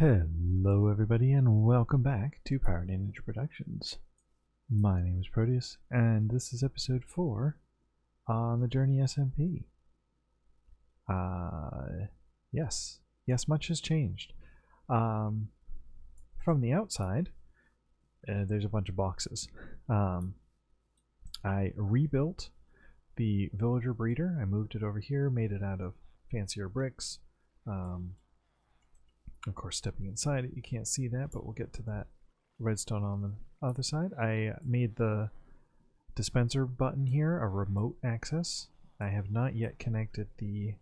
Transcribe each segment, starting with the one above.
Hello everybody and welcome back to Power Ninja Productions. My name is Proteus and this is episode 4 on the Journey SMP. Yes, much has changed. From the outside, there's a bunch of boxes. I rebuilt the villager breeder. I moved it over here, made it out of fancier bricks. Of course, stepping inside it, you can't see that, but we'll get to that redstone on the other side. I made the dispenser button here a remote access. I have not yet connected the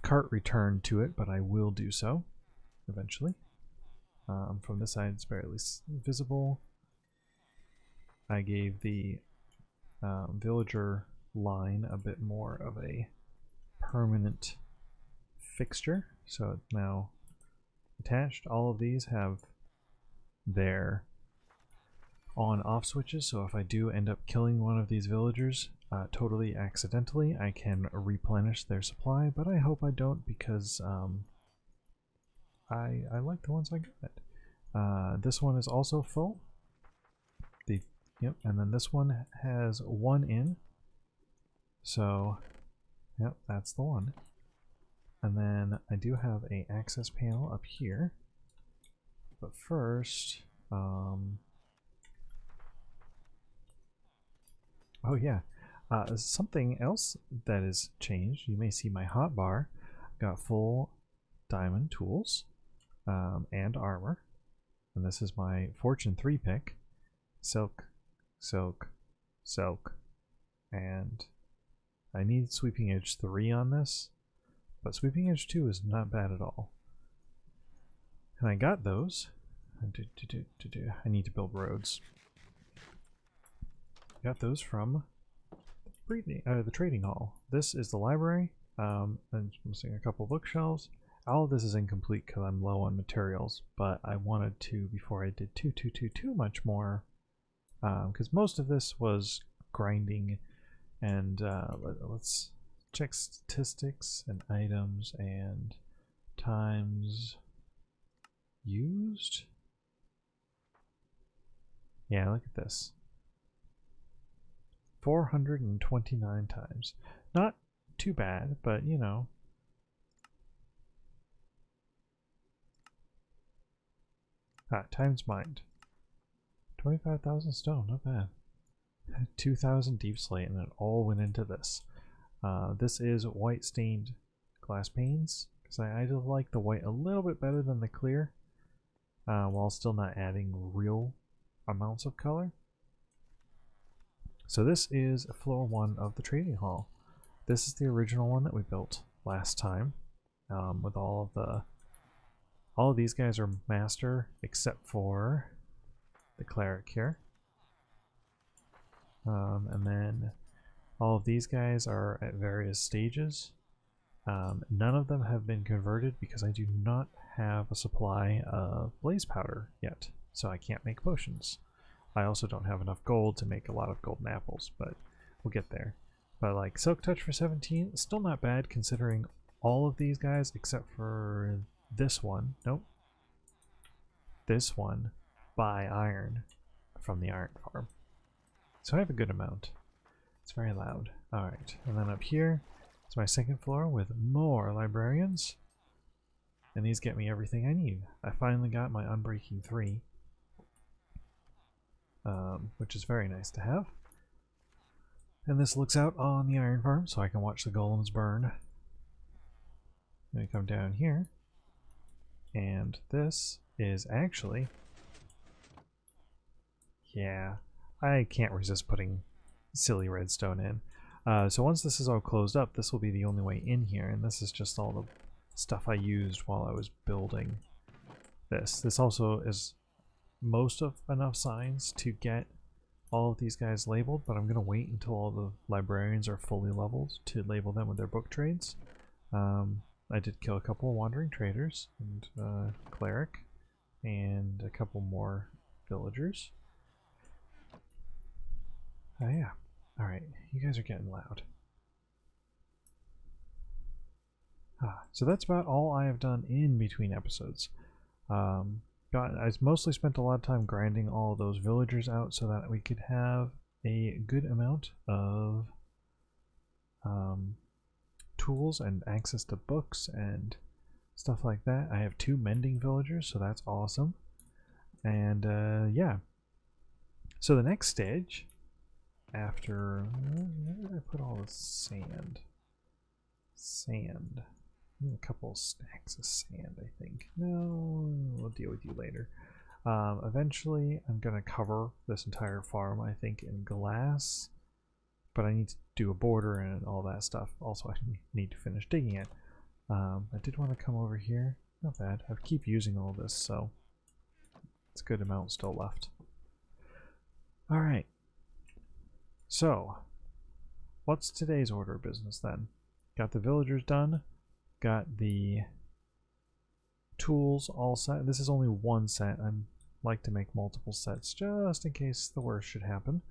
cart return to it, but I will do so eventually. From this side, it's barely visible. I gave the villager line a bit more of a permanent fixture, so it's now attached. All of these have their on-off switches, so if I do end up killing one of these villagers totally accidentally, I can replenish their supply, but I hope I don't because I like the ones I got. This one is also full. And then this one has one in, so yep, that's the one. And then I do have a access panel up here, but first, oh yeah, something else that has changed. You may see my hotbar got full diamond tools and armor, and this is my Fortune 3 pick, silk, and I need Sweeping Edge 3 on this. But Sweeping Edge 2 is not bad at all. And I got those. I need to build roads. Got those from the trading hall. This is the library. I'm missing a couple bookshelves. All of this is incomplete because I'm low on materials, but I wanted to, before I did too much more, because most of this was grinding, and let's check statistics and items and times used. Yeah, look at this. 429 times. Not too bad, but you know. Times mined. 25,000 stone, not bad. 2,000 deep slate, and it all went into this. This is white stained glass panes, because I just like the white a little bit better than the clear, while still not adding real amounts of color. So this is floor 1 of the trading hall. This is the original one that we built last time, with all of these guys are master except for the cleric here, and then all of these guys are at various stages. None of them have been converted because I do not have a supply of blaze powder yet, so I can't make potions. I also don't have enough gold to make a lot of golden apples, but we'll get there. But like Silk Touch for 17, still not bad considering all of these guys except for this one. Nope. This one buy iron from the iron farm. So I have a good amount. It's very loud. Alright, and then up here is my second floor with more librarians. And these get me everything I need. I finally got my Unbreaking 3, which is very nice to have. And this looks out on the iron farm, so I can watch the golems burn. Then we come down here, and this is actually... yeah, I can't resist putting silly redstone in. So once this is all closed up, this will be the only way in here, and this is just all the stuff I used while I was building this. This also is most of enough signs to get all of these guys labeled, but I'm going to wait until all the librarians are fully leveled to label them with their book trades. I did kill a couple of wandering traders and cleric and a couple more villagers. Oh yeah. Alright, you guys are getting loud. So that's about all I have done in between episodes. I mostly spent a lot of time grinding all those villagers out so that we could have a good amount of tools and access to books and stuff like that. I have 2 mending villagers, so that's awesome. And yeah, so the next stage after where did I put all the sand? A couple stacks of sand, I think. No, we'll deal with you later. Eventually I'm gonna cover this entire farm, I think, in glass, but I need to do a border and all that stuff. Also, I need to finish digging it. I did want to come over here. Not bad. I keep using all this, so it's a good amount still left. Alright. So, what's today's order of business then? Got the villagers done. Got the tools all set. This is only one set. I like to make multiple sets just in case the worst should happen.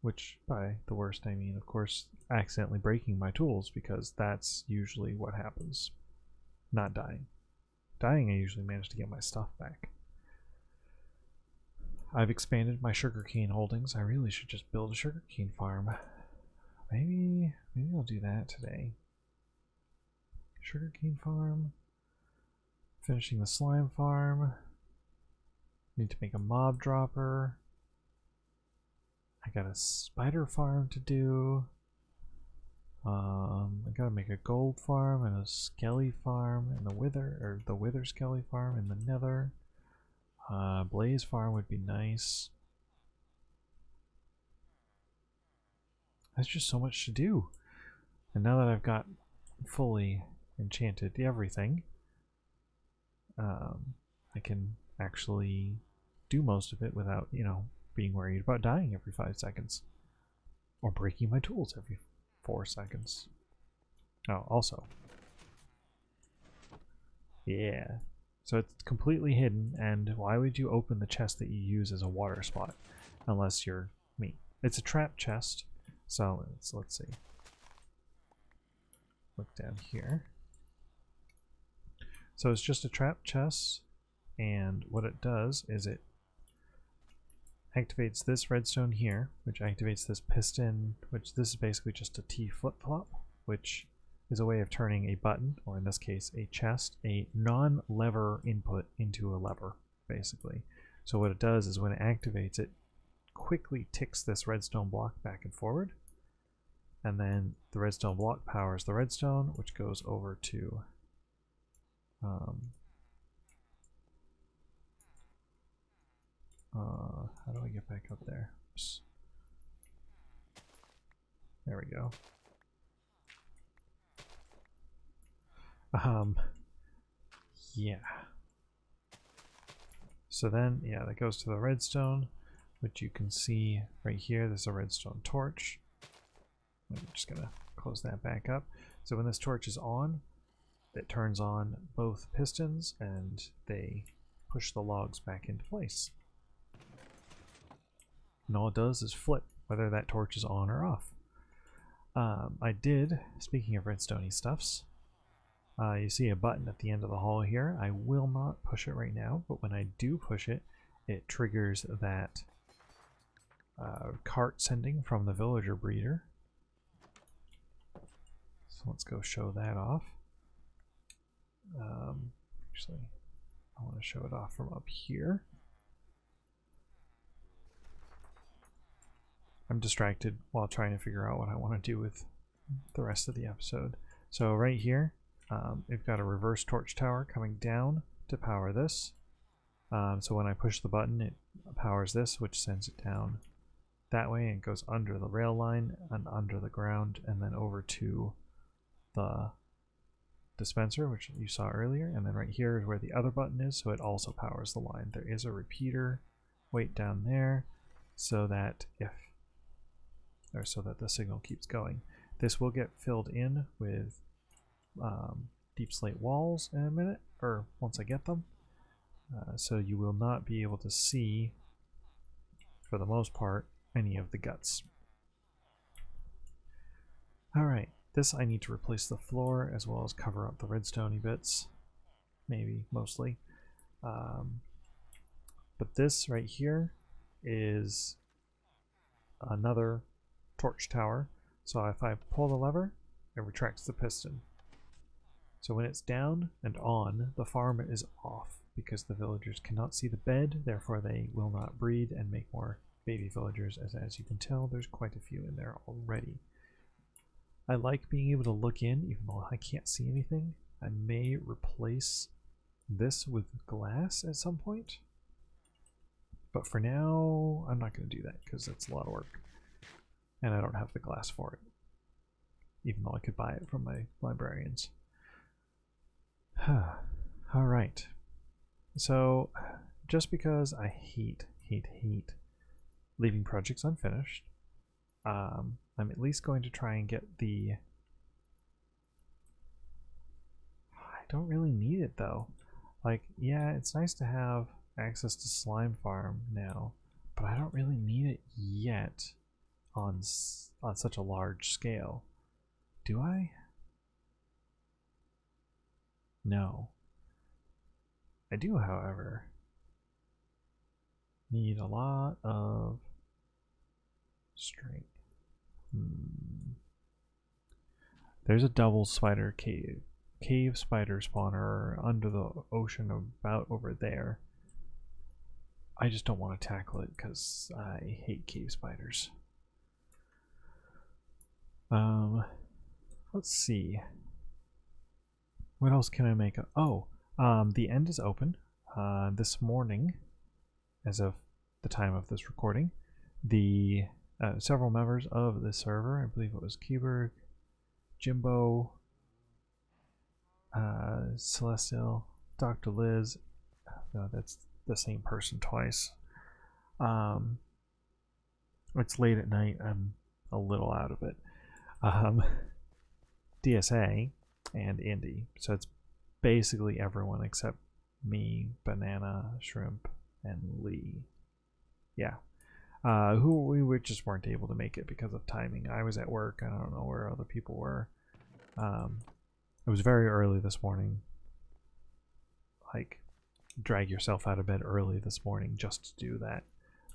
Which, by the worst I mean, of course, accidentally breaking my tools, because that's usually what happens. Not dying. Dying, I usually manage to get my stuff back. I've expanded my sugarcane holdings. I really should just build a sugarcane farm. Maybe I'll do that today. Sugarcane farm. Finishing the slime farm. Need to make a mob dropper. I got a spider farm to do. I gotta make a gold farm and a skelly farm and the wither skelly farm in the nether. Blaze farm would be nice. There's just so much to do. And now that I've got fully enchanted everything, I can actually do most of it without, you know, being worried about dying every 5 seconds. Or breaking my tools every 4 seconds. Oh, also. Yeah. So it's completely hidden, and why would you open the chest that you use as a water spot? Unless you're me. It's a trap chest. So let's see. Look down here. So it's just a trap chest, and what it does is it activates this redstone here, which activates this piston, which this is basically just a T flip-flop, which is a way of turning a button, or in this case a chest, a non-lever input into a lever, basically. So what it does is when it activates, it quickly ticks this redstone block back and forward, and then the redstone block powers the redstone, which goes over to how do I get back up there? Oops. There we go. Yeah. So then, yeah, that goes to the redstone, which you can see right here. There's a redstone torch. I'm just gonna close that back up. So when this torch is on, it turns on both pistons and they push the logs back into place. And all it does is flip whether that torch is on or off. I did, speaking of redstone-y stuffs, you see a button at the end of the hall here. I will not push it right now, but when I do push it, it triggers that cart sending from the villager breeder. So let's go show that off. Actually, I want to show it off from up here. I'm distracted while trying to figure out what I want to do with the rest of the episode. So right here, we've got a reverse torch tower coming down to power this. So when I push the button, it powers this, which sends it down that way and goes under the rail line and under the ground and then over to the dispenser, which you saw earlier. And then right here is where the other button is, so it also powers the line. There is a repeater weight down there so that the signal keeps going. This will get filled in with deep slate walls in a minute, or once I get them. So you will not be able to see, for the most part, any of the guts. Alright, this I need to replace the floor as well as cover up the redstone-y bits. maybe, mostly. But this right here is another torch tower. So if I pull the lever, it retracts the piston. So when it's down and on, the farm is off because the villagers cannot see the bed, therefore they will not breed and make more baby villagers. As you can tell, there's quite a few in there already. I like being able to look in, even though I can't see anything. I may replace this with glass at some point. But for now, I'm not going to do that because that's a lot of work. And I don't have the glass for it. Even though I could buy it from my librarians. Alright. So, just because I hate leaving projects unfinished, I'm at least going to try and get the... I don't really need it though. Like, yeah, it's nice to have access to Slime Farm now, but I don't really need it yet on such a large scale. Do I? No. I do, however, need a lot of strength. There's a double spider cave spider spawner under the ocean about over there. I just don't want to tackle it because I hate cave spiders. Let's see. What else can I make? The end is open. This morning, as of the time of this recording, the several members of the server, I believe it was Kyburg, Jimbo, Selestiele, Dr. Liz, no, that's the same person twice. It's late at night, I'm a little out of it. DSA and Indy, so it's basically everyone except me, BananaShrimp, and Lee. Yeah. Who we just weren't able to make it because of timing. I was at work, I don't know where other people were. It was very early this morning. Like, drag yourself out of bed early this morning just to do that.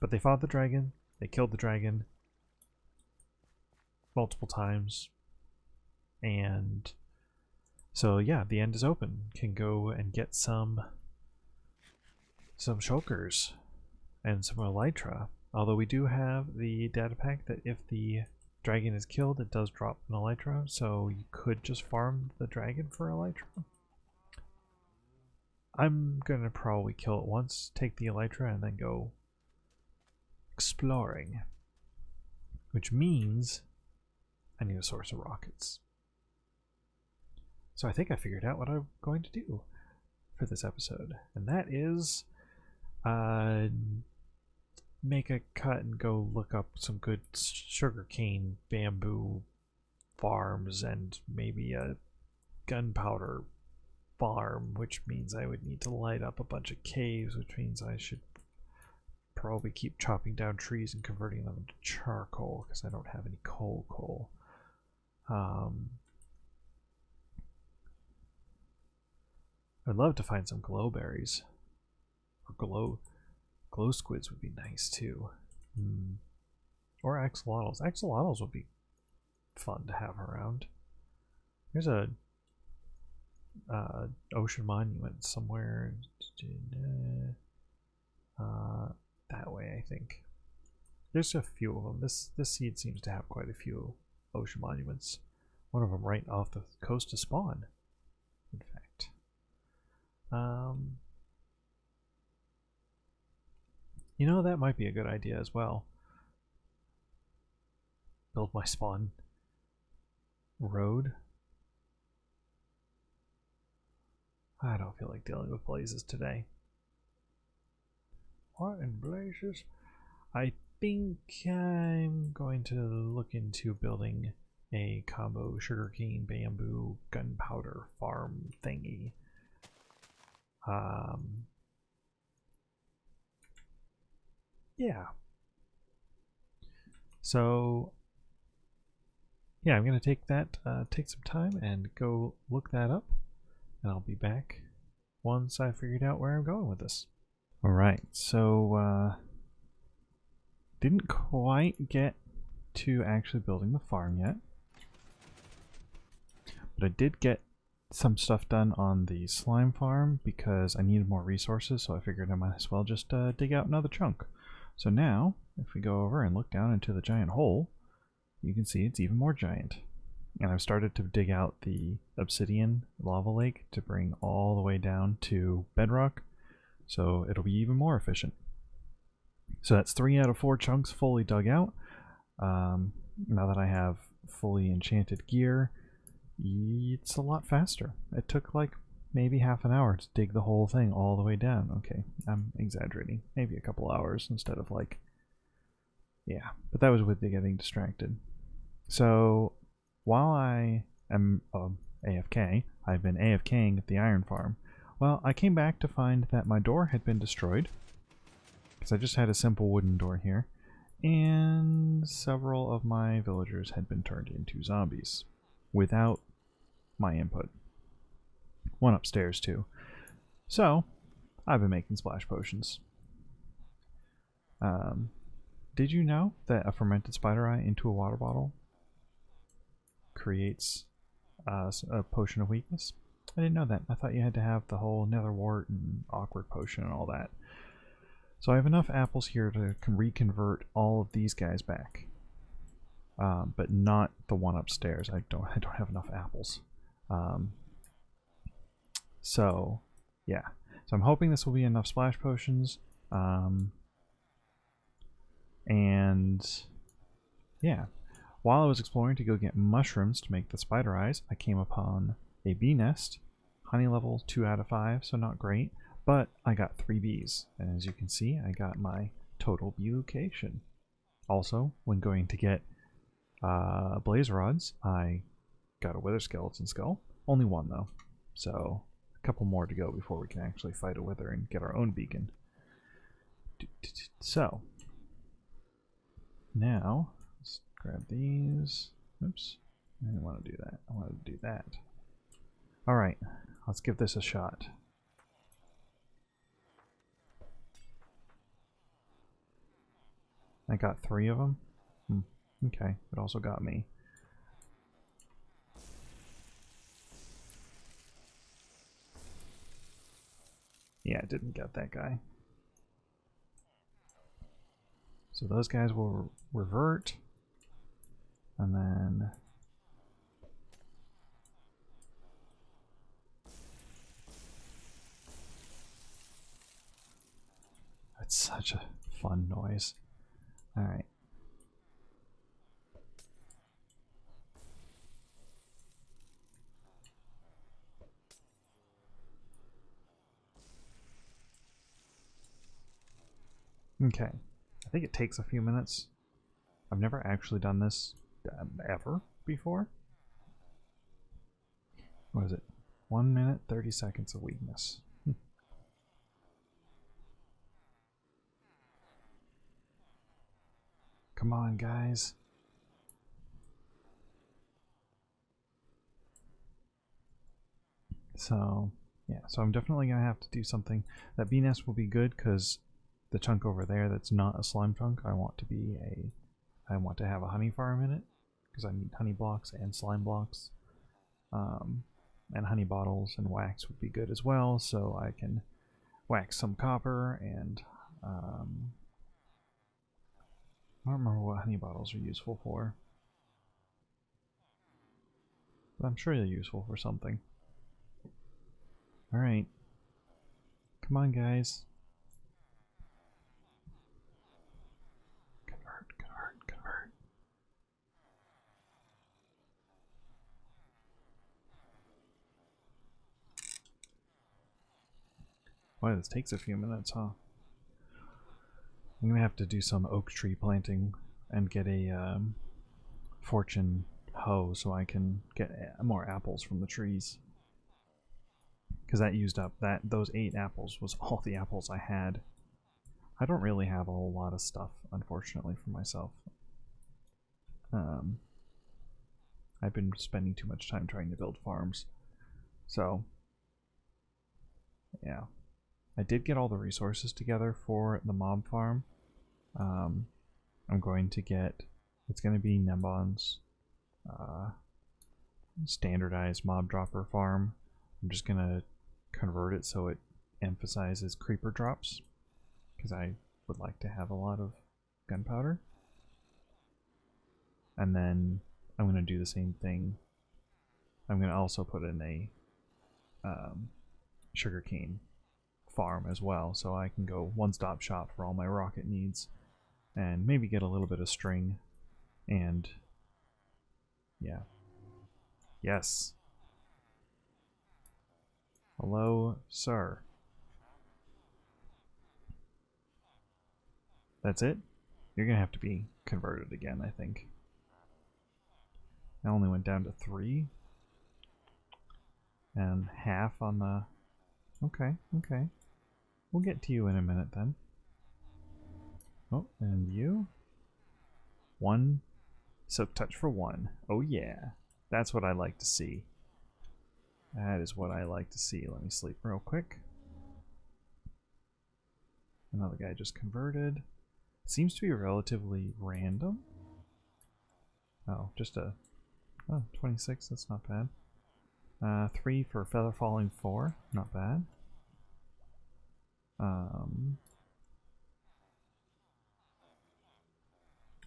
But they fought the dragon, they killed the dragon multiple times, and so yeah, the end is open. Can go and get some shulkers and some elytra. Although we do have the data pack that if the dragon is killed, it does drop an elytra, so you could just farm the dragon for elytra. I'm gonna probably kill it once, take the elytra, and then go exploring. Which means I need a source of rockets. So I think I figured out what I'm going to do for this episode, and that is make a cut and go look up some good sugarcane bamboo farms and maybe a gunpowder farm, which means I would need to light up a bunch of caves, which means I should probably keep chopping down trees and converting them into charcoal because I don't have any coal. I'd love to find some glowberries. Or glow squids would be nice too. Or axolotls. Axolotls would be fun to have around. There's a ocean monument somewhere that way, I think. There's a few of them. This seed seems to have quite a few ocean monuments. One of them right off the coast of Spawn, in fact. You know, that might be a good idea as well. Build my Spawn road. I don't feel like dealing with blazes today. What in blazes? I think I'm going to look into building a combo sugarcane bamboo gunpowder farm thingy. Yeah. So yeah, I'm gonna take that take some time and go look that up, and I'll be back once I figured out where I'm going with this. Alright, so didn't quite get to actually building the farm yet. But I did get some stuff done on the slime farm because I needed more resources, so I figured I might as well just dig out another chunk. So now, if we go over and look down into the giant hole, you can see it's even more giant. And I've started to dig out the obsidian lava lake to bring all the way down to bedrock, so it'll be even more efficient. So that's 3 out of 4 chunks fully dug out. Now that I have fully enchanted gear, it's a lot faster. It took like maybe half an hour to dig the whole thing all the way down. Okay, I'm exaggerating. Maybe a couple hours instead of like... Yeah, but that was with the getting distracted. So while I am AFK, I've been AFKing at the iron farm. Well, I came back to find that my door had been destroyed, because I just had a simple wooden door here, and several of my villagers had been turned into zombies without my input. One upstairs too. So I've been making splash potions. Did you know that a fermented spider eye into a water bottle creates a potion of weakness? I didn't know that. I thought you had to have the whole nether wart and awkward potion and all that. So I have enough apples here to reconvert all of these guys back. But not the one upstairs. I don't have enough apples. So yeah. So I'm hoping this will be enough splash potions. And yeah. While I was exploring to go get mushrooms to make the spider eyes, I came upon a bee nest. Honey level 2 out of 5, so not great. But I got 3 bees. And as you can see, I got my total bee location. Also, when going to get blaze rods, I got a wither skeleton skull. Only one though. So a couple more to go before we can actually fight a wither and get our own beacon. So now let's grab these. Oops. I didn't want to do that. I wanted to do that. Alright, let's give this a shot. I got 3 of them. Okay, it also got me. Yeah, it didn't get that guy. So those guys will revert. And then... It's such a fun noise. Alright. Okay. I think it takes a few minutes. I've never actually done this ever before. What is it? 1 minute, 30 seconds of weakness. Come on, guys. So, yeah. So I'm definitely going to have to do something. That bee nest will be good because the chunk over there that's not a slime chunk, I want to have a honey farm in it because I need honey blocks and slime blocks. And honey bottles and wax would be good as well, so I can wax some copper and I don't remember what honey bottles are useful for, but I'm sure they're useful for something. Alright. Come on, guys. Convert, convert, convert. Boy, this takes a few minutes, huh? I'm gonna have to do some oak tree planting and get a fortune hoe so I can get more apples from the trees. Because that used up those 8 apples was all the apples I had. I don't really have a whole lot of stuff, unfortunately, for myself. I've been spending too much time trying to build farms. So, yeah. I did get all the resources together for the mob farm. I'm going to get, it's going to be Nembon's standardized mob dropper farm. I'm just going to convert it so it emphasizes creeper drops, because I would like to have a lot of gunpowder. And then I'm going to do the same thing. I'm going to also put in a sugarcane farm as well, so I can go one-stop shop for all my rocket needs, and maybe get a little bit of string, and yeah. Yes. Hello, sir. That's it? You're gonna have to be converted again, I think. I only went down to 3. And half on the... Okay, okay. We'll get to you in a minute then. Oh, and you? 1 silk touch for 1. Oh yeah. That's what I like to see. That is what I like to see. Let me sleep real quick. Another guy just converted. Seems to be relatively random. Oh, just a... Oh, 26, that's not bad. 3 for feather falling 4, not bad.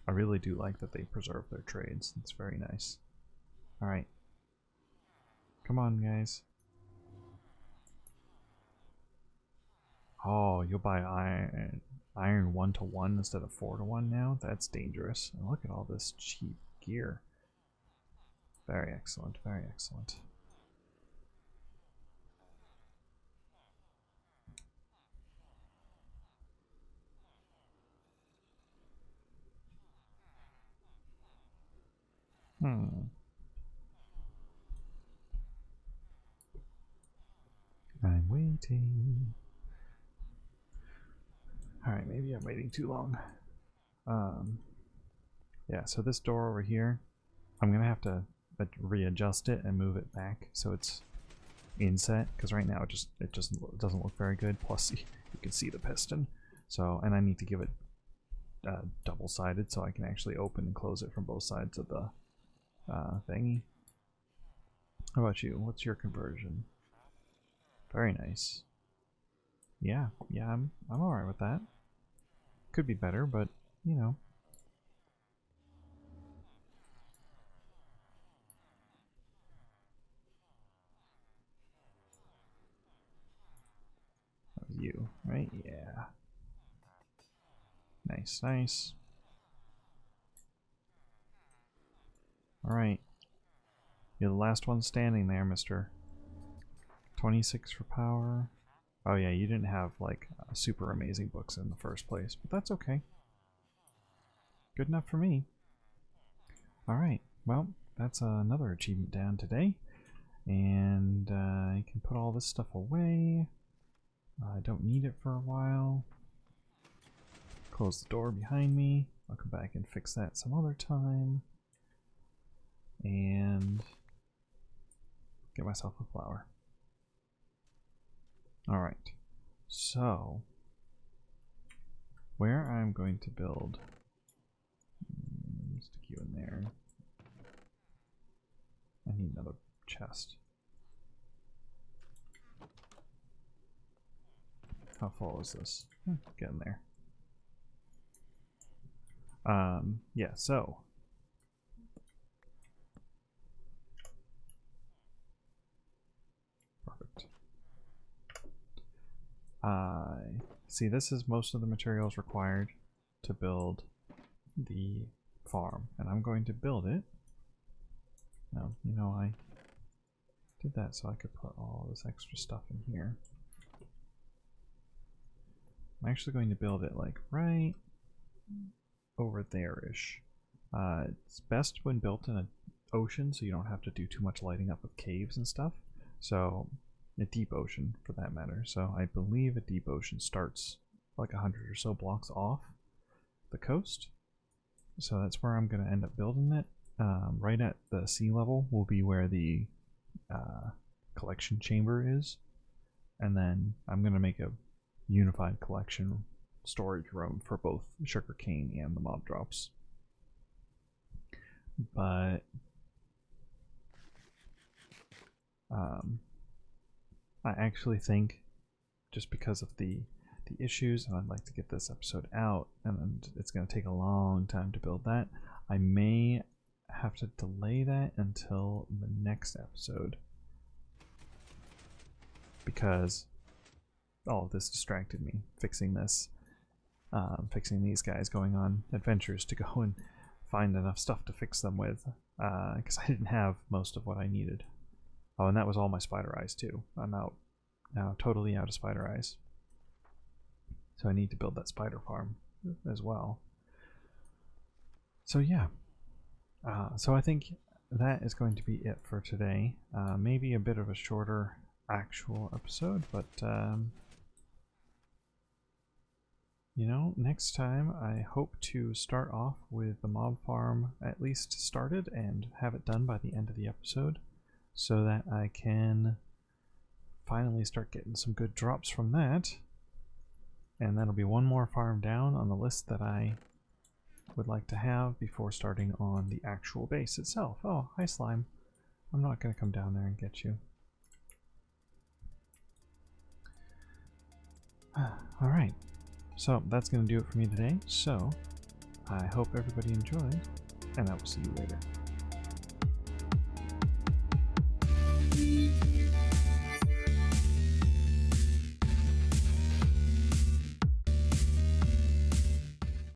I really do like that they preserve their trades. It's very nice. Alright. Come on, guys. Oh, you'll buy iron 1 to 1 instead of 4 to 1 now? That's dangerous. And look at all this cheap gear. Very excellent, very excellent. I'm waiting. Alright, maybe I'm waiting too long. Yeah, so this door over here, I'm gonna have to readjust it and move it back so it's inset, because right now it just doesn't look very good. Plus you can see the piston. So, and I need to give it double-sided so I can actually open and close it from both sides of the thingy. How about you? What's your conversion? Very nice. Yeah, I'm alright with that. Could be better, but you know. That was you, right? Yeah. Nice, nice. Alright. You're the last one standing there, mister. 26 for power. Oh yeah, you didn't have like super amazing books in the first place, but that's okay. Good enough for me. Alright, well, that's another achievement down today. And I can put all this stuff away. I don't need it for a while. Close the door behind me. I'll come back and fix that some other time. And get myself a flower. Alright, so where I'm going to build, stick you in there. I need another chest. How full is this? Get in there. Yeah, so perfect. See, this is most of the materials required to build the farm, and I'm going to build it. Now, you know, I did that so I could put all this extra stuff in here. I'm actually going to build it like right over there-ish. It's best when built in an ocean, so you don't have to do too much lighting up with caves and stuff. So, a deep ocean for that matter. So I believe a deep ocean starts like 100 or so blocks off the coast. So that's where I'm going to end up building it. Right at the sea level will be where the collection chamber is. and then I'm going to make a unified collection storage room for both sugarcane and the mob drops. But I actually think, just because of the issues, and I'd like to get this episode out, and it's going to take a long time to build that, I may have to delay that until the next episode, because all of this distracted me fixing this, fixing these guys, going on adventures to go and find enough stuff to fix them with, because I didn't have most of what I needed. Oh, and that was all my spider eyes too. I'm out now, totally out of spider eyes. So I need to build that spider farm as well. So yeah. So I think that is going to be it for today. Maybe a bit of a shorter actual episode, but you know, next time I hope to start off with the mob farm at least started and have it done by the end of the episode, so that I can finally start getting some good drops from that. And that'll be one more farm down on the list that I would like to have before starting on the actual base itself. Oh, hi slime. I'm not going to come down there and get you. Alright, so that's going to do it for me today. So I hope everybody enjoyed, and I will see you later.